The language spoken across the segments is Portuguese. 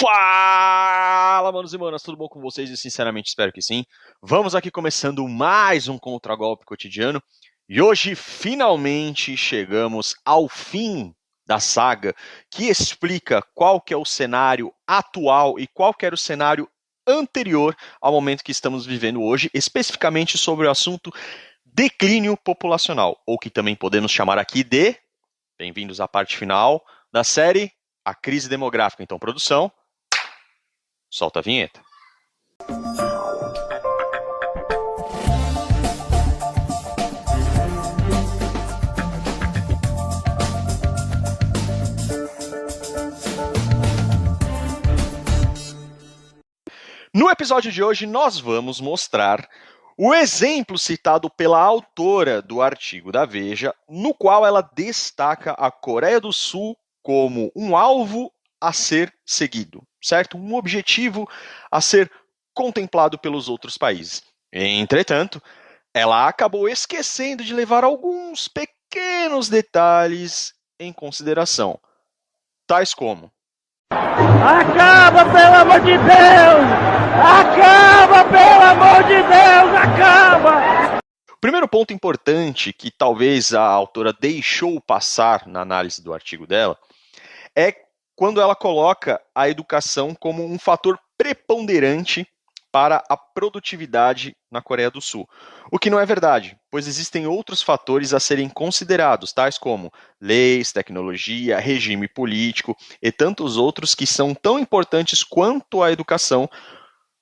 Fala, manos e manas, tudo bom com vocês? E sinceramente espero que sim. Vamos aqui começando mais um Contragolpe Cotidiano. E hoje finalmente chegamos ao fim da saga que explica qual que é o cenário atual e qual que era o cenário anterior ao momento que estamos vivendo hoje, especificamente sobre o assunto declínio populacional, ou que também podemos chamar aqui de, bem-vindos à parte final da série, a crise demográfica. Então, produção, solta a vinheta. No episódio de hoje, nós vamos mostrar o exemplo citado pela autora do artigo da Veja, no qual ela destaca a Coreia do Sul como um alvo a ser seguido, certo? Um objetivo a ser contemplado pelos outros países. Entretanto, ela acabou esquecendo de levar alguns pequenos detalhes em consideração, tais como: acaba, pelo amor de Deus! Acaba, pelo amor de Deus! Acaba! O primeiro ponto importante que talvez a autora deixou passar na análise do artigo dela é quando ela coloca a educação como um fator preponderante para a produtividade na Coreia do Sul. O que não é verdade, pois existem outros fatores a serem considerados, tais como leis, tecnologia, regime político e tantos outros que são tão importantes quanto a educação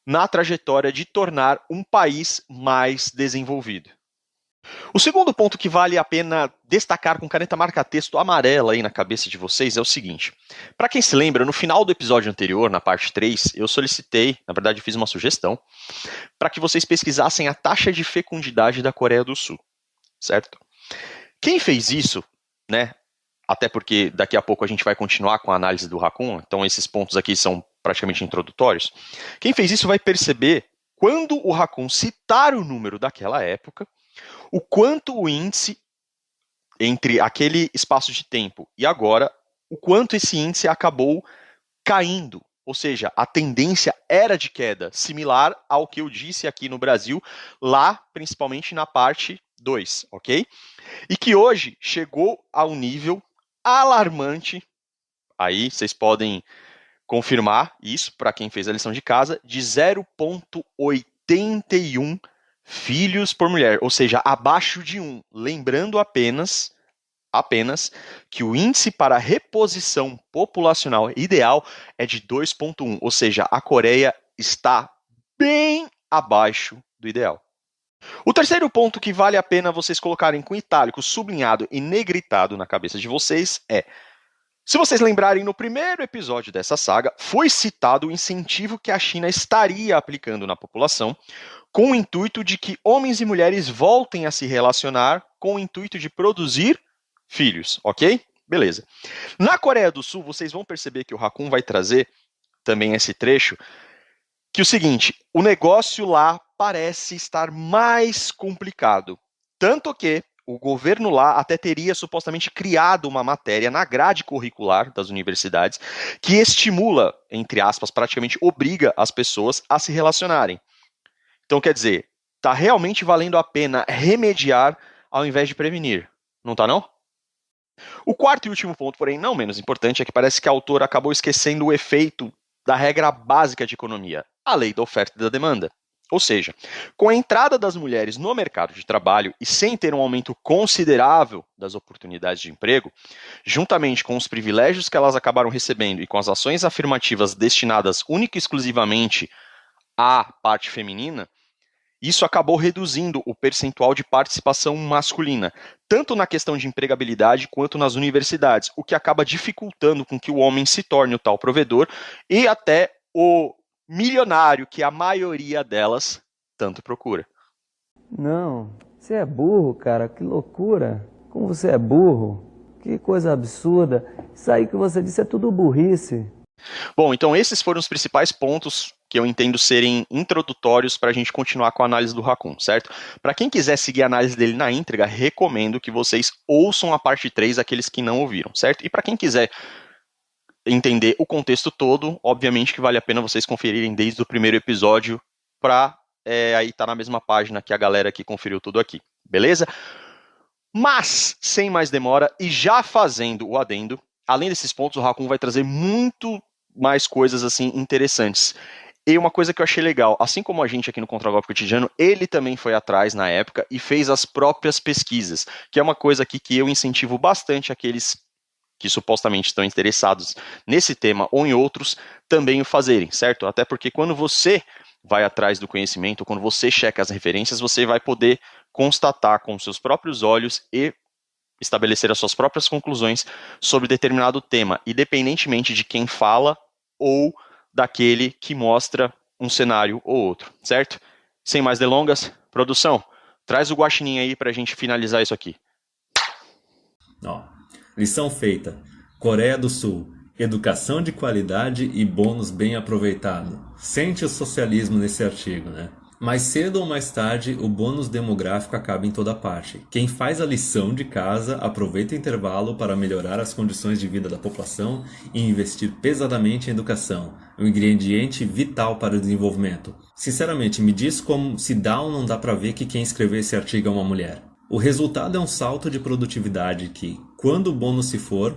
na trajetória de tornar um país mais desenvolvido. O segundo ponto que vale a pena destacar com caneta marca-texto amarela aí na cabeça de vocês é o seguinte. Para quem se lembra, no final do episódio anterior, na parte 3, eu solicitei, na verdade fiz uma sugestão, para que vocês pesquisassem a taxa de fecundidade da Coreia do Sul, certo? Quem fez isso, né, até porque daqui a pouco a gente vai continuar com a análise do Raccoon, então esses pontos aqui são praticamente introdutórios, quem fez isso vai perceber, quando o Raccoon citar o número daquela época, o quanto o índice entre aquele espaço de tempo e agora, o quanto esse índice acabou caindo. Ou seja, a tendência era de queda, similar ao que eu disse aqui no Brasil, lá principalmente na parte 2, ok? E que hoje chegou a um nível alarmante, aí vocês podem confirmar isso para quem fez a lição de casa, de 0,81 filhos por mulher, ou seja, abaixo de 1. Lembrando apenas que o índice para reposição populacional ideal é de 2,1, ou seja, a Coreia está bem abaixo do ideal. O terceiro ponto que vale a pena vocês colocarem com itálico, sublinhado e negritado na cabeça de vocês é: se vocês lembrarem, no primeiro episódio dessa saga, foi citado o incentivo que a China estaria aplicando na população com o intuito de que homens e mulheres voltem a se relacionar com o intuito de produzir filhos, ok? Beleza. Na Coreia do Sul, vocês vão perceber que o Raccoon vai trazer também esse trecho, que é o seguinte: o negócio lá parece estar mais complicado, tanto que o governo lá até teria supostamente criado uma matéria na grade curricular das universidades que estimula, entre aspas, praticamente obriga as pessoas a se relacionarem. Então, quer dizer, está realmente valendo a pena remediar ao invés de prevenir. Não está, não? O quarto e último ponto, porém não menos importante, é que parece que a autora acabou esquecendo o efeito da regra básica de economia, a lei da oferta e da demanda. Ou seja, com a entrada das mulheres no mercado de trabalho e sem ter um aumento considerável das oportunidades de emprego, juntamente com os privilégios que elas acabaram recebendo e com as ações afirmativas destinadas única e exclusivamente à parte feminina, isso acabou reduzindo o percentual de participação masculina, tanto na questão de empregabilidade quanto nas universidades, o que acaba dificultando com que o homem se torne o tal provedor e até o milionário que a maioria delas tanto procura. Não, você é burro, cara, que loucura. Como você é burro, que coisa absurda. Isso aí que você disse é tudo burrice. Bom, então esses foram os principais pontos que eu entendo serem introdutórios para a gente continuar com a análise do Raccoon, certo? Para quem quiser seguir a análise dele na íntegra, recomendo que vocês ouçam a parte 3, aqueles que não ouviram, certo? E para quem quiser entender o contexto todo, obviamente que vale a pena vocês conferirem desde o primeiro episódio para aí tá na mesma página que a galera que conferiu tudo aqui, beleza? Mas, sem mais demora, e já fazendo o adendo, além desses pontos, o Raccoon vai trazer muito mais coisas assim interessantes. E uma coisa que eu achei legal, assim como a gente aqui no Contragolpe Cotidiano, ele também foi atrás na época e fez as próprias pesquisas, que é uma coisa aqui que eu incentivo bastante aqueles que supostamente estão interessados nesse tema ou em outros, também o fazerem, certo? Até porque quando você vai atrás do conhecimento, quando você checa as referências, você vai poder constatar com seus próprios olhos e estabelecer as suas próprias conclusões sobre determinado tema, independentemente de quem fala ou daquele que mostra um cenário ou outro, certo? Sem mais delongas, produção, traz o guaxinim aí para a gente finalizar isso aqui. Ó, lição feita. Coreia do Sul. Educação de qualidade e bônus bem aproveitado. Sente o socialismo nesse artigo, né? Mais cedo ou mais tarde, o bônus demográfico acaba em toda parte. Quem faz a lição de casa aproveita o intervalo para melhorar as condições de vida da população e investir pesadamente em educação, um ingrediente vital para o desenvolvimento. Sinceramente, me diz como se dá ou não dá para ver que quem escreveu esse artigo é uma mulher. O resultado é um salto de produtividade que, quando o bônus se for,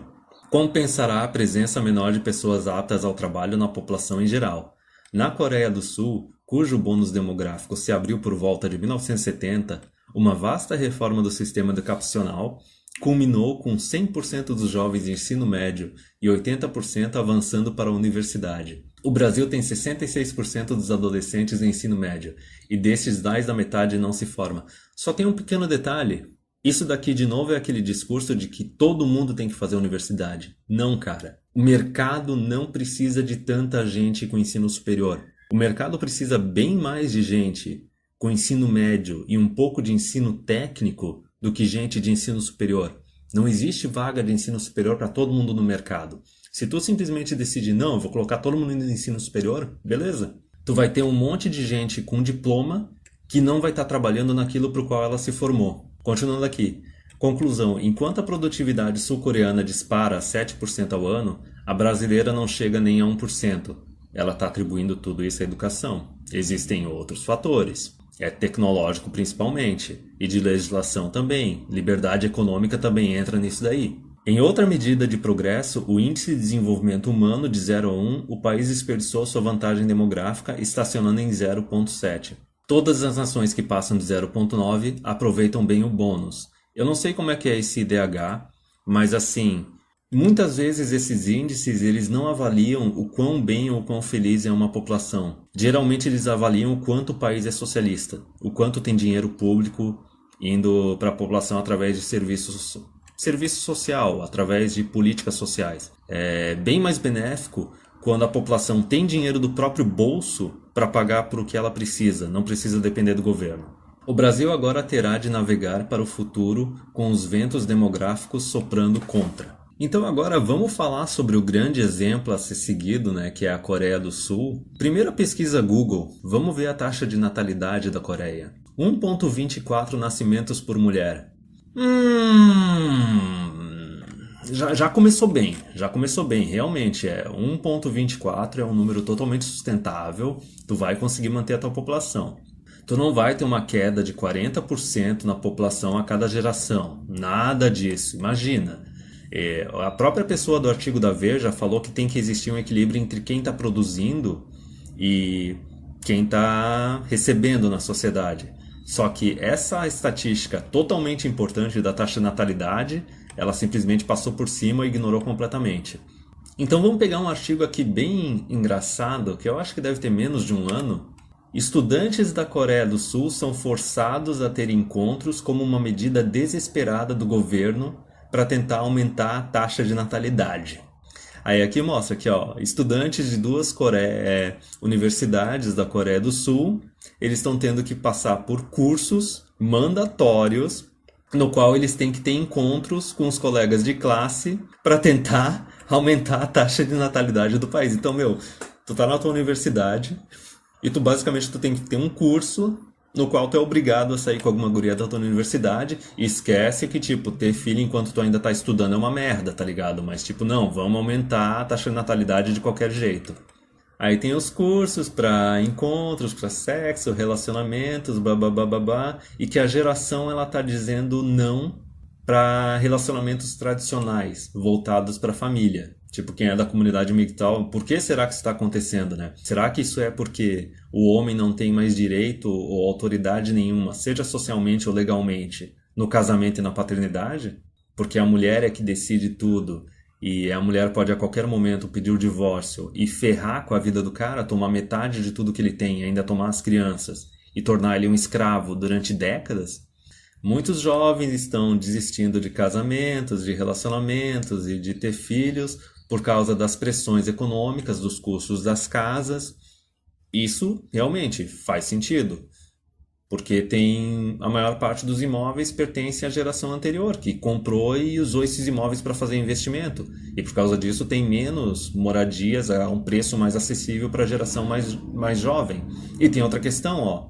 compensará a presença menor de pessoas aptas ao trabalho na população em geral. Na Coreia do Sul, cujo bônus demográfico se abriu por volta de 1970, uma vasta reforma do sistema educacional culminou com 100% dos jovens de ensino médio e 80% avançando para a universidade. O Brasil tem 66% dos adolescentes em ensino médio, e desses mais da metade não se forma. Só tem um pequeno detalhe. Isso daqui de novo é aquele discurso de que todo mundo tem que fazer universidade. Não, cara. O mercado não precisa de tanta gente com ensino superior. O mercado precisa bem mais de gente com ensino médio e um pouco de ensino técnico do que gente de ensino superior. Não existe vaga de ensino superior para todo mundo no mercado. Se tu simplesmente decidir, não, eu vou colocar todo mundo no ensino superior, beleza. Tu vai ter um monte de gente com diploma que não vai estar trabalhando naquilo para o qual ela se formou. Continuando aqui. Conclusão. Enquanto a produtividade sul-coreana dispara a 7% ao ano, a brasileira não chega nem a 1%. Ela está atribuindo tudo isso à educação. Existem outros fatores. É tecnológico principalmente. E de legislação também. Liberdade econômica também entra nisso daí. Em outra medida de progresso, o Índice de Desenvolvimento Humano de 0 a 1, o país desperdiçou sua vantagem demográfica, estacionando em 0,7. Todas as nações que passam de 0,9 aproveitam bem o bônus. Eu não sei como é que é esse IDH, mas assim, muitas vezes esses índices eles não avaliam o quão bem ou quão feliz é uma população. Geralmente eles avaliam o quanto o país é socialista, o quanto tem dinheiro público indo para a população através de serviço social, através de políticas sociais. É bem mais benéfico quando a população tem dinheiro do próprio bolso para pagar por o que ela precisa, não precisa depender do governo. O Brasil agora terá de navegar para o futuro com os ventos demográficos soprando contra. Então agora vamos falar sobre o grande exemplo a ser seguido, né, que é a Coreia do Sul. Primeira pesquisa Google, vamos ver a taxa de natalidade da Coreia. 1,24 nascimentos por mulher. Já começou bem, realmente 1,24 é um número totalmente sustentável, tu vai conseguir manter a tua população. Tu não vai ter uma queda de 40% na população a cada geração, nada disso, imagina. A própria pessoa do artigo da Veja falou que tem que existir um equilíbrio entre quem está produzindo e quem está recebendo na sociedade. Só que essa estatística totalmente importante da taxa de natalidade, ela simplesmente passou por cima e ignorou completamente. Então vamos pegar um artigo aqui bem engraçado, que eu acho que deve ter menos de um ano. Estudantes da Coreia do Sul são forçados a ter encontros como uma medida desesperada do governo para tentar aumentar a taxa de natalidade. Aí aqui mostra aqui, ó, estudantes de duas universidades da Coreia do Sul, eles estão tendo que passar por cursos mandatórios, no qual eles têm que ter encontros com os colegas de classe para tentar aumentar a taxa de natalidade do país. Então, tu tá na tua universidade e tu basicamente tem que ter um curso no qual tu é obrigado a sair com alguma guria da tua universidade e esquece que, tipo, ter filho enquanto tu ainda tá estudando é uma merda, tá ligado? Mas, tipo, não, vamos aumentar a taxa de natalidade de qualquer jeito. Aí tem os cursos para encontros, para sexo, relacionamentos, babá, e que a geração ela tá dizendo não para relacionamentos tradicionais, voltados para a família. Tipo, quem é da comunidade migtal, por que será que isso está acontecendo, né? Será que isso é porque o homem não tem mais direito ou autoridade nenhuma, seja socialmente ou legalmente, no casamento e na paternidade? Porque a mulher é que decide tudo e a mulher pode a qualquer momento pedir o divórcio e ferrar com a vida do cara, tomar metade de tudo que ele tem, ainda tomar as crianças e tornar ele um escravo durante décadas? Muitos jovens estão desistindo de casamentos, de relacionamentos e de ter filhos por causa das pressões econômicas, dos custos das casas. Isso realmente faz sentido, porque a maior parte dos imóveis pertence à geração anterior, que comprou e usou esses imóveis para fazer investimento. E por causa disso tem menos moradias a um preço mais acessível para a geração mais jovem. E tem outra questão, ó.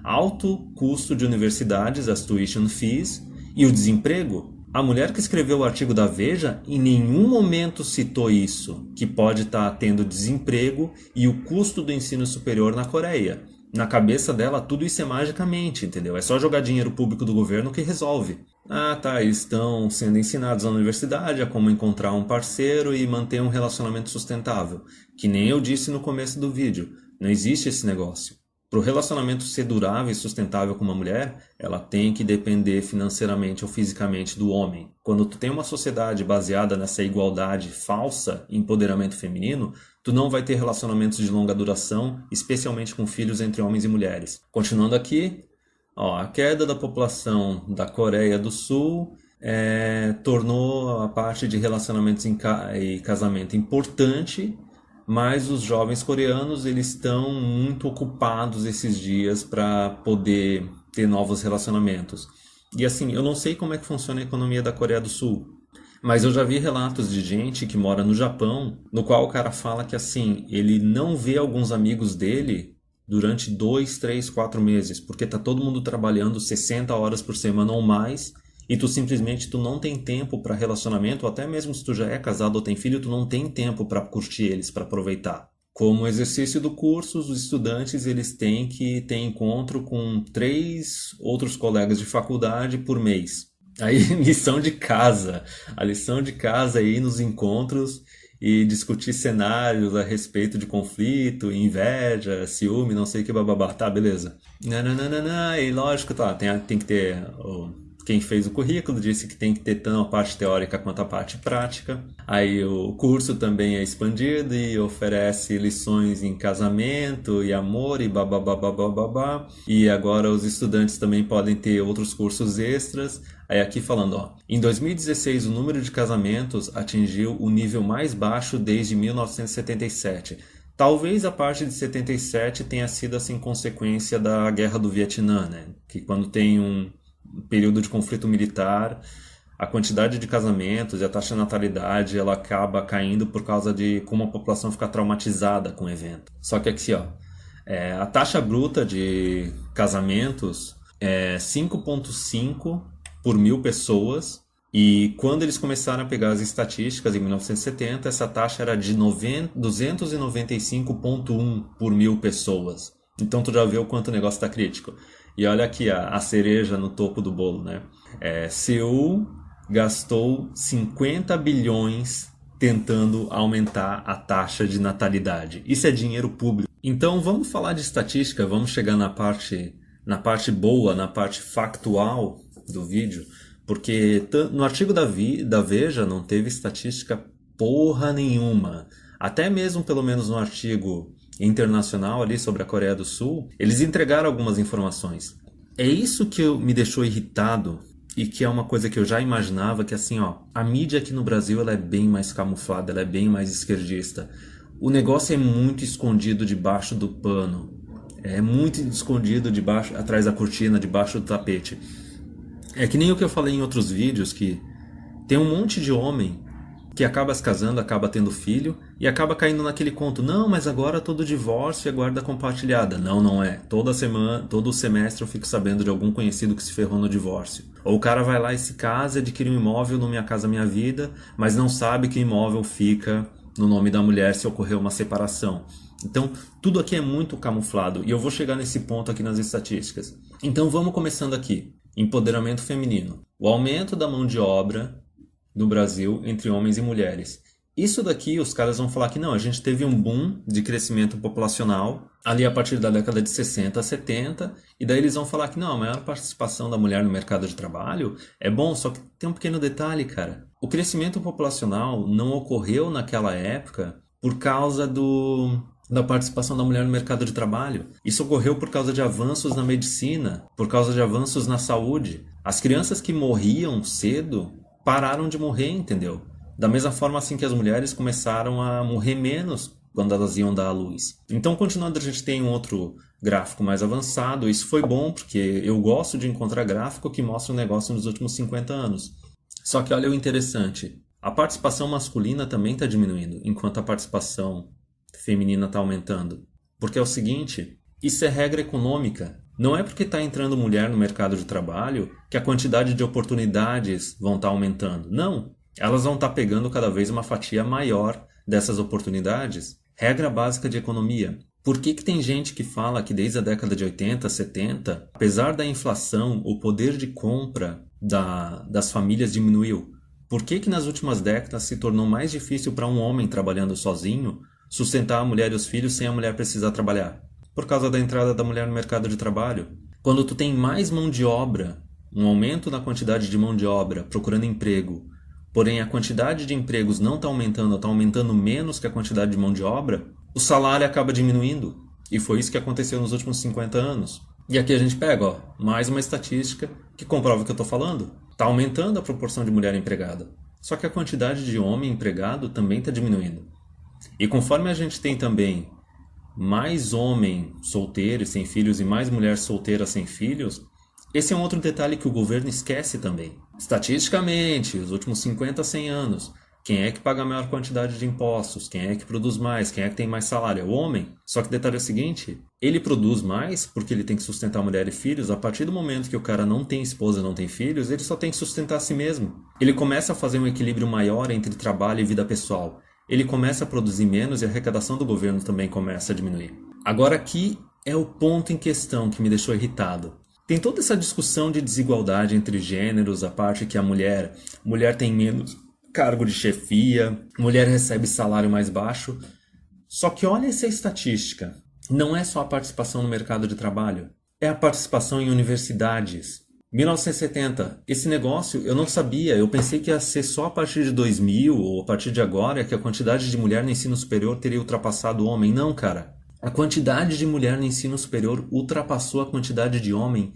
Alto custo de universidades, as tuition fees, e o desemprego. A mulher que escreveu o artigo da Veja em nenhum momento citou isso, que pode estar tendo desemprego e o custo do ensino superior na Coreia. Na cabeça dela, tudo isso é magicamente, entendeu? É só jogar dinheiro público do governo que resolve. Ah, tá, eles estão sendo ensinados na universidade a como encontrar um parceiro e manter um relacionamento sustentável. Que nem eu disse no começo do vídeo, não existe esse negócio. Para o relacionamento ser durável e sustentável com uma mulher, ela tem que depender financeiramente ou fisicamente do homem. Quando tu tem uma sociedade baseada nessa igualdade falsa, empoderamento feminino, tu não vai ter relacionamentos de longa duração, especialmente com filhos entre homens e mulheres. Continuando aqui, ó, a queda da população da Coreia do Sul tornou a parte de relacionamentos e casamento importante, mas os jovens coreanos eles estão muito ocupados esses dias para poder ter novos relacionamentos. E assim, eu não sei como é que funciona a economia da Coreia do Sul, mas eu já vi relatos de gente que mora no Japão, no qual o cara fala que assim, ele não vê alguns amigos dele durante 2, 3, 4 meses, porque tá todo mundo trabalhando 60 horas por semana ou mais, e tu simplesmente não tem tempo para relacionamento, ou até mesmo se tu já é casado ou tem filho, tu não tem tempo para curtir eles, para aproveitar. Como exercício do curso, os estudantes eles têm que ter encontro com 3 outros colegas de faculdade por mês. Aí, lição de casa. A lição de casa aí nos encontros e discutir cenários a respeito de conflito, inveja, ciúme, não sei o que, bababá. Tá, beleza. Nananana, e lógico, tá, tem que ter... Quem fez o currículo disse que tem que ter tanto a parte teórica quanto a parte prática. Aí o curso também é expandido e oferece lições em casamento e amor e babá. E agora os estudantes também podem ter outros cursos extras. Aí aqui falando, ó, em 2016 o número de casamentos atingiu o nível mais baixo desde 1977. Talvez a parte de 77 tenha sido assim consequência da Guerra do Vietnã, né? Que quando tem um período de conflito militar, a quantidade de casamentos e a taxa de natalidade ela acaba caindo por causa de como a população fica traumatizada com o evento. Só que aqui, ó, a taxa bruta de casamentos é 5,5 por 1.000 pessoas, e quando eles começaram a pegar as estatísticas em 1970, essa taxa era de 295,1 por 1.000 pessoas. Então tu já vê o quanto o negócio está crítico. E olha aqui a cereja no topo do bolo, né? Seul gastou 50 bilhões tentando aumentar a taxa de natalidade. Isso é dinheiro público. Então vamos falar de estatística, vamos chegar na parte boa, na parte factual do vídeo, porque no artigo da Veja não teve estatística porra nenhuma. Até mesmo, pelo menos no artigo internacional ali sobre a Coreia do Sul, eles entregaram algumas informações. É isso que me deixou irritado e que é uma coisa que eu já imaginava, que assim, ó, a mídia aqui no Brasil ela é bem mais camuflada, ela é bem mais esquerdista. O negócio é muito escondido debaixo do pano. É muito escondido atrás da cortina, debaixo do tapete. É que nem o que eu falei em outros vídeos, que tem um monte de homem que acaba se casando, acaba tendo filho e acaba caindo naquele conto, não, mas agora todo divórcio é guarda compartilhada. Não, não é. Toda semana, todo semestre eu fico sabendo de algum conhecido que se ferrou no divórcio. Ou o cara vai lá e se casa, adquire um imóvel no Minha Casa Minha Vida, mas não sabe que o imóvel fica no nome da mulher se ocorrer uma separação. Então, tudo aqui é muito camuflado e eu vou chegar nesse ponto aqui nas estatísticas. Então, vamos começando aqui. Empoderamento feminino. O aumento da mão de obra no Brasil entre homens e mulheres. Isso daqui os caras vão falar que não, a gente teve um boom de crescimento populacional ali a partir da década de 60 a 70, e daí eles vão falar que não, a maior participação da mulher no mercado de trabalho é bom, só que tem um pequeno detalhe, cara. O crescimento populacional não ocorreu naquela época por causa da participação da mulher no mercado de trabalho. Isso ocorreu por causa de avanços na medicina, por causa de avanços na saúde. As crianças que morriam cedo pararam de morrer, entendeu? Da mesma forma assim que as mulheres começaram a morrer menos quando elas iam dar à luz. Então, continuando, a gente tem um outro gráfico mais avançado. Isso foi bom porque eu gosto de encontrar gráfico que mostra o negócio nos últimos 50 anos. Só que olha o interessante. A participação masculina também está diminuindo, enquanto a participação feminina está aumentando. Porque é o seguinte, isso é regra econômica. Não é porque está entrando mulher no mercado de trabalho que a quantidade de oportunidades vão estar aumentando. Não, elas vão estar pegando cada vez uma fatia maior dessas oportunidades. Regra básica de economia. Por que tem gente que fala que desde a década de 80, 70, apesar da inflação, o poder de compra das famílias diminuiu? Por que nas últimas décadas se tornou mais difícil para um homem trabalhando sozinho sustentar a mulher e os filhos sem a mulher precisar trabalhar? Por causa da entrada da mulher no mercado de trabalho. Quando tu tem mais mão de obra, um aumento na quantidade de mão de obra procurando emprego, porém a quantidade de empregos não está aumentando menos que a quantidade de mão de obra, o salário acaba diminuindo. E foi isso que aconteceu nos últimos 50 anos. E aqui a gente pega, mais uma estatística que comprova o que eu estou falando. Está aumentando a proporção de mulher empregada. Só que a quantidade de homem empregado também está diminuindo. E conforme a gente tem também mais homem solteiro e sem filhos e mais mulher solteira sem filhos, esse é um outro detalhe que o governo esquece também. Estatisticamente, os últimos 50 a 100 anos, quem é que paga a maior quantidade de impostos? Quem é que produz mais? Quem é que tem mais salário? É o homem. Só que o detalhe é o seguinte, ele produz mais porque ele tem que sustentar mulher e filhos. A partir do momento que o cara não tem esposa, não tem filhos, ele só tem que sustentar a si mesmo. Ele começa a fazer um equilíbrio maior entre trabalho e vida pessoal. Ele começa a produzir menos e a arrecadação do governo também começa a diminuir. Agora aqui é o ponto em questão que me deixou irritado. Tem toda essa discussão de desigualdade entre gêneros, a parte que a mulher tem menos cargo de chefia, mulher recebe salário mais baixo. Só que olha essa estatística. Não é só a participação no mercado de trabalho, é a participação em universidades. 1970, esse negócio eu não sabia, eu pensei que ia ser só a partir de 2000 ou a partir de agora que a quantidade de mulher no ensino superior teria ultrapassado o homem. Não, cara. A quantidade de mulher no ensino superior ultrapassou a quantidade de homem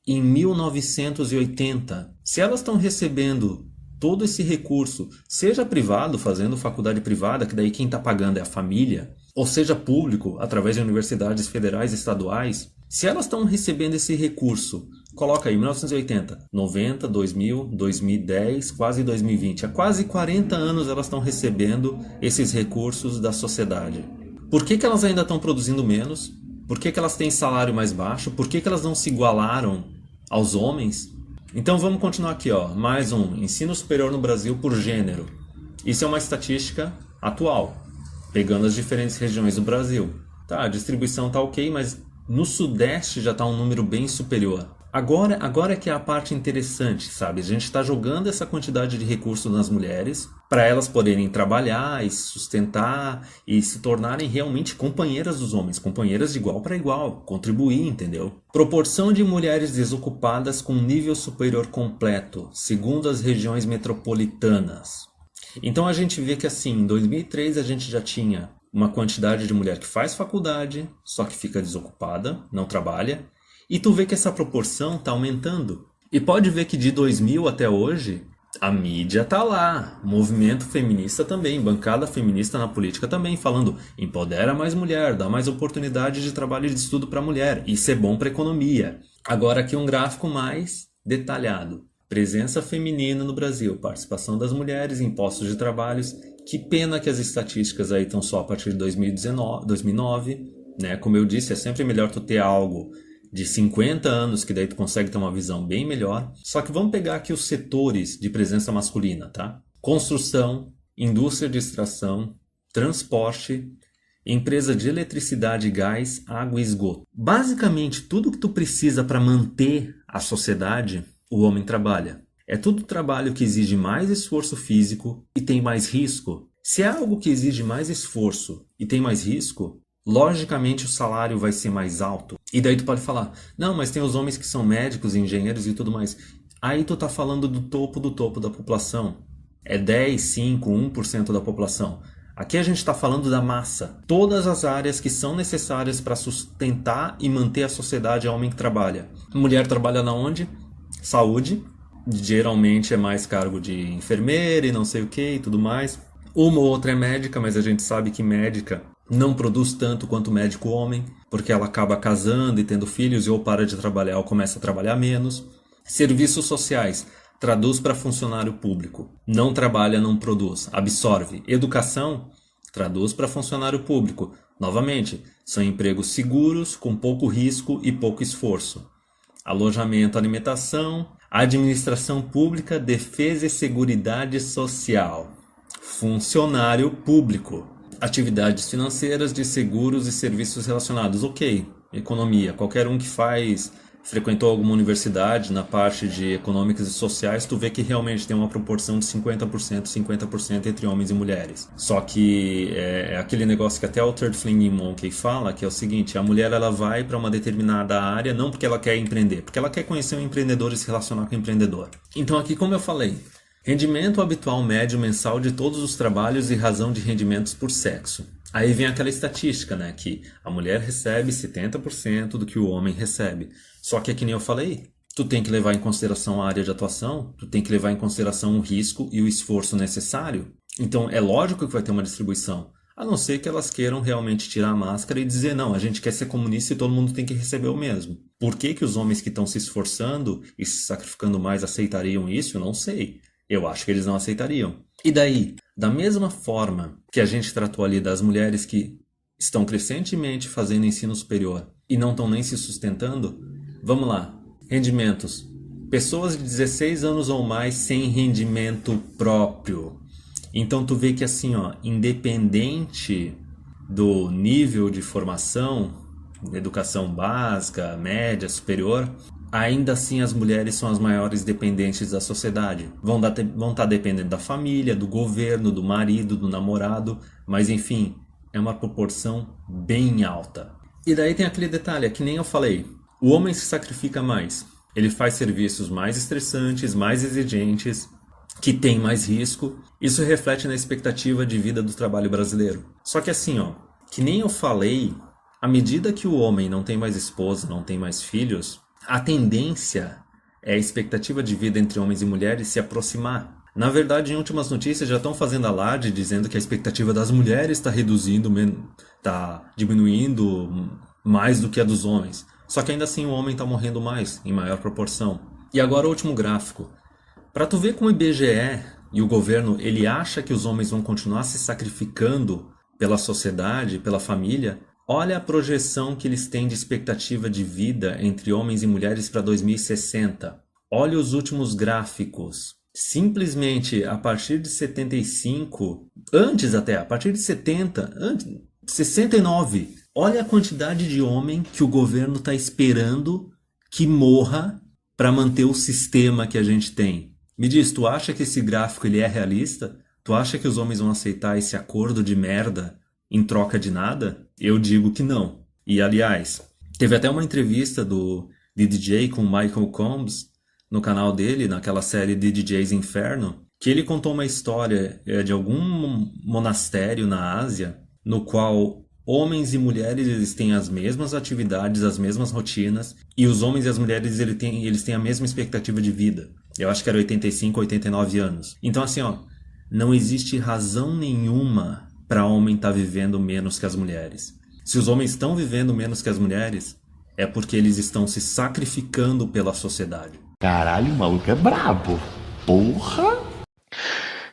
em 1980. Se elas estão recebendo todo esse recurso, seja privado, fazendo faculdade privada, que daí quem está pagando é a família, ou seja público, através de universidades federais e estaduais, se elas estão recebendo esse recurso, coloca aí 1980, 90, 2000, 2010, quase 2020, há quase 40 anos elas estão recebendo esses recursos da sociedade. Por que elas ainda estão produzindo menos? Por que elas têm salário mais baixo? Por que elas não se igualaram aos homens? Então vamos continuar aqui, mais um, ensino superior no Brasil por gênero. Isso é uma estatística atual, pegando as diferentes regiões do Brasil. Tá, a distribuição tá ok, mas no Sudeste já está um número bem superior. Agora é que é a parte interessante, sabe? A gente está jogando essa quantidade de recursos nas mulheres para elas poderem trabalhar e sustentar e se tornarem realmente companheiras dos homens, companheiras de igual para igual, contribuir, entendeu? Proporção de mulheres desocupadas com nível superior completo, segundo as regiões metropolitanas. Então a gente vê que assim, em 2003 a gente já tinha uma quantidade de mulher que faz faculdade, só que fica desocupada, não trabalha. E tu vê que essa proporção está aumentando. E pode ver que de 2000 até hoje, a mídia tá lá. Movimento feminista também, bancada feminista na política também, falando empodera mais mulher, dá mais oportunidade de trabalho e de estudo para a mulher. Isso é bom para a economia. Agora aqui um gráfico mais detalhado. presença feminina no Brasil, participação das mulheres em postos de trabalho. Que pena que as estatísticas aí estão só a partir de 2009, né? Como eu disse, é sempre melhor tu ter algo de 50 anos, que daí tu consegue ter uma visão bem melhor. Só que vamos pegar aqui os setores de presença masculina, tá? Construção, indústria de extração, transporte, empresa de eletricidade, gás, água e esgoto. Basicamente, tudo que tu precisa para manter a sociedade, o homem trabalha. É tudo trabalho que exige mais esforço físico e tem mais risco. Se é algo que exige mais esforço e tem mais risco, logicamente o salário vai ser mais alto. E daí tu pode falar, não, mas tem os homens que são médicos, engenheiros e tudo mais. Aí tu tá falando do topo da população. É 10, 5, 1% da população. Aqui a gente está falando da massa. Todas as áreas que são necessárias para sustentar e manter a sociedade é homem que trabalha. Mulher trabalha na onde? Saúde. Geralmente é mais cargo de enfermeira e não sei o que e tudo mais. Uma ou outra é médica, mas a gente sabe que médica não produz tanto quanto médico homem, porque ela acaba casando e tendo filhos e ou para de trabalhar ou começa a trabalhar menos. Serviços sociais, traduz para funcionário público. Não trabalha, não produz, absorve. Educação, traduz para funcionário público. Novamente, são empregos seguros, com pouco risco e pouco esforço. Alojamento, alimentação, administração pública, defesa e seguridade social. Funcionário público. Atividades financeiras de seguros e serviços relacionados. Ok, economia. Qualquer um que frequentou alguma universidade na parte de econômicas e sociais, tu vê que realmente tem uma proporção de 50% entre homens e mulheres. Só que é aquele negócio que até o Third Flinging Monkey fala, que é o seguinte, a mulher ela vai para uma determinada área não porque ela quer empreender, porque ela quer conhecer um empreendedor e se relacionar com o empreendedor. Então aqui, como eu falei, rendimento habitual médio mensal de todos os trabalhos e razão de rendimentos por sexo. Aí vem aquela estatística, né, que a mulher recebe 70% do que o homem recebe. Só que é que nem eu falei, tu tem que levar em consideração a área de atuação, tu tem que levar em consideração o risco e o esforço necessário. Então é lógico que vai ter uma distribuição, a não ser que elas queiram realmente tirar a máscara e dizer, não, a gente quer ser comunista e todo mundo tem que receber o mesmo. Por que que os homens que estão se esforçando e se sacrificando mais aceitariam isso? Eu não sei. Eu acho que eles não aceitariam. E daí, da mesma forma que a gente tratou ali das mulheres que estão crescentemente fazendo ensino superior e não estão nem se sustentando, vamos lá. Rendimentos. Pessoas de 16 anos ou mais sem rendimento próprio. Então tu vê que assim, ó, independente do nível de formação, educação básica, média, superior, ainda assim as mulheres são as maiores dependentes da sociedade. Vão estar dependendo da família, do governo, do marido, do namorado, mas enfim, é uma proporção bem alta. E daí tem aquele detalhe, é que nem eu falei, o homem se sacrifica mais. Ele faz serviços mais estressantes, mais exigentes, que tem mais risco. Isso reflete na expectativa de vida do trabalho brasileiro. Só que assim, ó, que nem eu falei, à medida que o homem não tem mais esposa, não tem mais filhos, a tendência é a expectativa de vida entre homens e mulheres se aproximar. Na verdade, em últimas notícias já estão fazendo alarde, dizendo que a expectativa das mulheres está está diminuindo mais do que a dos homens. Só que ainda assim o homem está morrendo mais, em maior proporção. E agora o último gráfico. Para tu ver como o IBGE e o governo ele acha que os homens vão continuar se sacrificando pela sociedade, pela família, olha a projeção que eles têm de expectativa de vida entre homens e mulheres para 2060. Olha os últimos gráficos. Simplesmente a partir de 75, a partir de 70, 69, olha a quantidade de homem que o governo está esperando que morra para manter o sistema que a gente tem. Me diz, tu acha que esse gráfico ele é realista? Tu acha que os homens vão aceitar esse acordo de merda em troca de nada? Eu digo que não. E aliás, teve até uma entrevista do DJ com o Michael Combs no canal dele, naquela série de DJs Inferno, que ele contou uma história de algum monastério na Ásia, no qual homens e mulheres eles têm as mesmas atividades, as mesmas rotinas, e os homens e as mulheres eles têm a mesma expectativa de vida. Eu acho que era 85, 89 anos. Então assim, ó, não existe razão nenhuma para homem estar vivendo menos que as mulheres. Se os homens estão vivendo menos que as mulheres, é porque eles estão se sacrificando pela sociedade. Caralho, o maluco é brabo. Porra!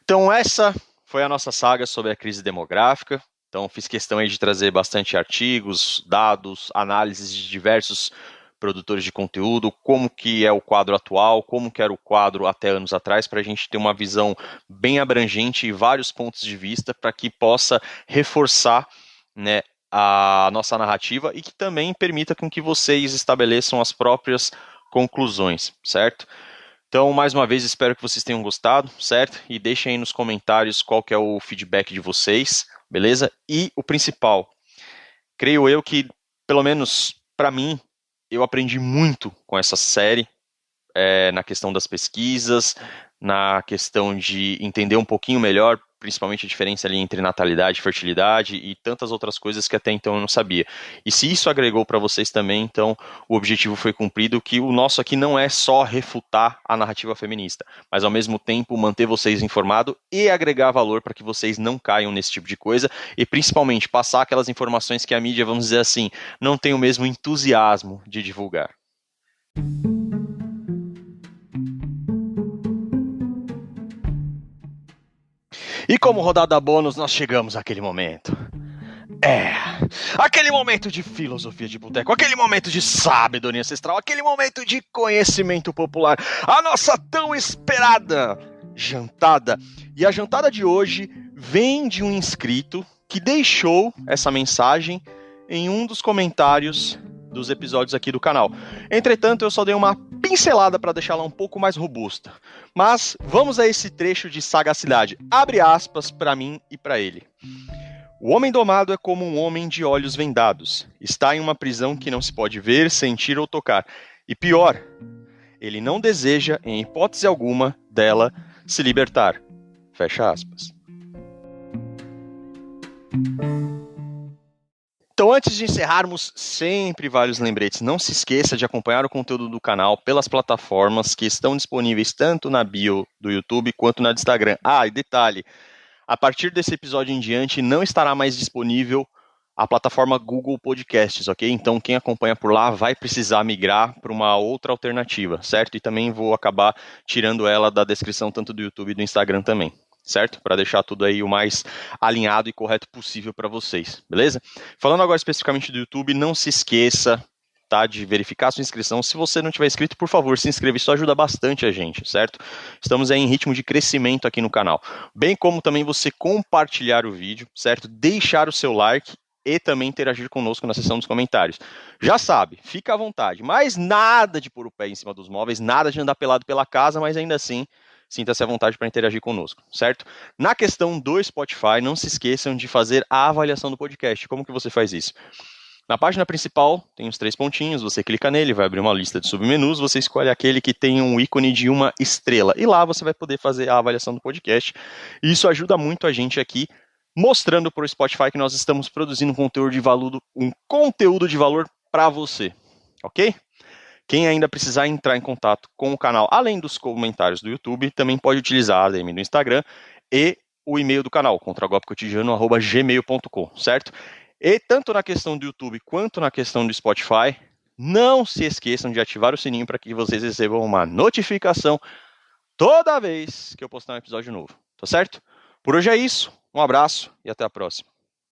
Então essa foi a nossa saga sobre a crise demográfica. Então fiz questão aí de trazer bastante artigos, dados, análises de diversos produtores de conteúdo, como que é o quadro atual, como que era o quadro até anos atrás, para a gente ter uma visão bem abrangente e vários pontos de vista para que possa reforçar, né, a nossa narrativa e que também permita com que vocês estabeleçam as próprias conclusões, certo? Então, mais uma vez, espero que vocês tenham gostado, certo? E deixem aí nos comentários qual que é o feedback de vocês, beleza? E o principal, creio eu que, pelo menos para mim, eu aprendi muito com essa série, na questão das pesquisas, na questão de entender um pouquinho melhor, principalmente a diferença ali entre natalidade e fertilidade e tantas outras coisas que até então eu não sabia. E se isso agregou para vocês também, então o objetivo foi cumprido, que o nosso aqui não é só refutar a narrativa feminista, mas ao mesmo tempo manter vocês informados e agregar valor para que vocês não caiam nesse tipo de coisa e principalmente passar aquelas informações que a mídia, vamos dizer assim, não tem o mesmo entusiasmo de divulgar. E como rodada bônus, nós chegamos àquele momento. Aquele momento de filosofia de boteco, aquele momento de sabedoria ancestral, aquele momento de conhecimento popular, a nossa tão esperada jantada. E a jantada de hoje vem de um inscrito que deixou essa mensagem em um dos comentários dos episódios aqui do canal. Entretanto, eu só dei uma pincelada para deixá-la um pouco mais robusta. Mas vamos a esse trecho de sagacidade. Abre aspas para mim e para ele. O homem domado é como um homem de olhos vendados. Está em uma prisão que não se pode ver, sentir ou tocar. E pior, ele não deseja, em hipótese alguma, dela se libertar. Fecha aspas. Então, antes de encerrarmos, sempre vários lembretes. Não se esqueça de acompanhar o conteúdo do canal pelas plataformas que estão disponíveis tanto na bio do YouTube quanto na do Instagram. Ah, e detalhe, a partir desse episódio em diante não estará mais disponível a plataforma Google Podcasts, ok? Então, quem acompanha por lá vai precisar migrar para uma outra alternativa, certo? E também vou acabar tirando ela da descrição tanto do YouTube e do Instagram também. Certo? Para deixar tudo aí o mais alinhado e correto possível para vocês, beleza? Falando agora especificamente do YouTube, não se esqueça, tá, de verificar a sua inscrição. Se você não tiver inscrito, por favor, se inscreva, isso ajuda bastante a gente, certo? Estamos aí em ritmo de crescimento aqui no canal. Bem como também você compartilhar o vídeo, certo? Deixar o seu like e também interagir conosco na seção dos comentários. Já sabe, fica à vontade, mas nada de pôr o pé em cima dos móveis, nada de andar pelado pela casa, mas ainda assim, sinta-se à vontade para interagir conosco, certo? Na questão do Spotify, não se esqueçam de fazer a avaliação do podcast. Como que você faz isso? Na página principal, tem os 3 pontinhos, você clica nele, vai abrir uma lista de submenus, você escolhe aquele que tem um ícone de uma estrela. E lá você vai poder fazer a avaliação do podcast. E isso ajuda muito a gente aqui, mostrando para o Spotify que nós estamos produzindo um conteúdo de valor para você, ok? Quem ainda precisar entrar em contato com o canal, além dos comentários do YouTube, também pode utilizar a DM do Instagram e o e-mail do canal, contragolpecotidiano@gmail.com, certo? E tanto na questão do YouTube quanto na questão do Spotify, não se esqueçam de ativar o sininho para que vocês recebam uma notificação toda vez que eu postar um episódio novo, tá certo? Por hoje é isso, um abraço e até a próxima.